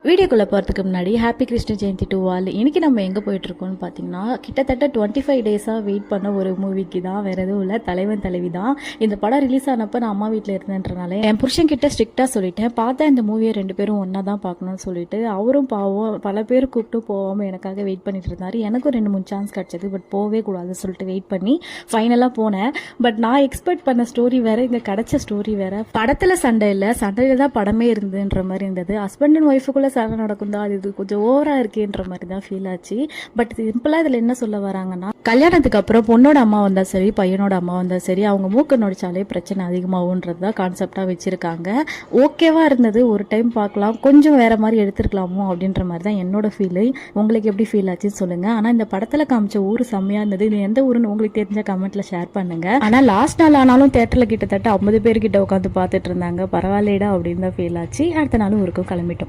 வீடியோக்குள்ளே போகிறதுக்கு முன்னாடி happy Krishna Jayanthi to all. இன்றைக்கி நம்ம எங்கே போயிட்டுருக்கோம்னு பார்த்தீங்கன்னா, கிட்டத்தட்ட 25 டேஸாக வெயிட் பண்ண ஒரு மூவிக்கு தான். வேறு எதுவும் இல்லை, தலைவன் தலைவி தான். இந்த படம் ரிலீஸ் ஆனப்போ நான் அம்மா வீட்டில் இருந்தேன்றனால என் புருஷன் கிட்ட ஸ்ட்ரிக்டாக சொல்லிட்டேன், பார்த்தா இந்த மூவியை 2 பேரும் ஒன்றா தான் பார்க்கணும்னு சொல்லிட்டு. அவரும் பாவம் பல பேர் கூப்பிட்டு போகாமல் எனக்காக வெயிட் பண்ணிட்டு இருந்தார். எனக்கும் 2-3 சான்ஸ் கிடச்சிது, பட் போகவே கூடாதுன்னு சொல்லிட்டு வெயிட் பண்ணி ஃபைனலாக போனேன். பட் நான் எக்ஸ்பெக்ட் பண்ண ஸ்டோரி வேறு, இங்கே கிடச்ச ஸ்டோரி வேறு. படத்தில் சண்டை இல்லை, சண்டையில் தான் படமே இருந்துன்ற மாதிரி இருந்தது. ஹஸ்பண்ட் அண்ட் ஒய்ஃபுக்குள்ளே சண்டை நடக்கும் தான், இது கொஞ்சம் ஓவராக இருக்கேன்ற மாதிரி தான் ஃபீல் ஆச்சு. பட் சிம்பிளாக இதில் என்ன சொல்ல வராங்கன்னா, கல்யாணத்துக்கு அப்புறம் பொண்ணோட அம்மா வந்தால் சரி, பையனோட அம்மா வந்தால் சரி, அவங்க மூக்க நொடிச்சாலே பிரச்சனை அதிகமாகுன்றது தான் கான்செப்டாக வச்சுருக்காங்க. ஓகேவாக இருந்தது, ஒரு டைம் பார்க்கலாம், கொஞ்சம் வேறு மாதிரி எடுத்துருக்கலாமோ அப்படின்ற மாதிரி தான் என்னோட ஃபீலு. உங்களுக்கு எப்படி ஃபீல் ஆச்சுன்னு சொல்லுங்கள். ஆனால் இந்த படத்தில் காமிச்ச ஊர் செம்மையாக இருந்தது. இது எந்த ஊருன்னு உங்களுக்கு தெரிஞ்ச கமெண்ட்டில் ஷேர் பண்ணுங்கள். ஆனால் லாஸ்ட் நாள் ஆனாலும் தேட்டரில் கிட்டத்தட்ட 50 பேர்கிட்ட உட்காந்து பார்த்துட்டு இருந்தாங்க. பரவாயில்லடா அப்படின்னு தான் ஃபீல் ஆச்சு. அடுத்த நாளும் ஊருக்கும் கிளம்பிட்டோம்.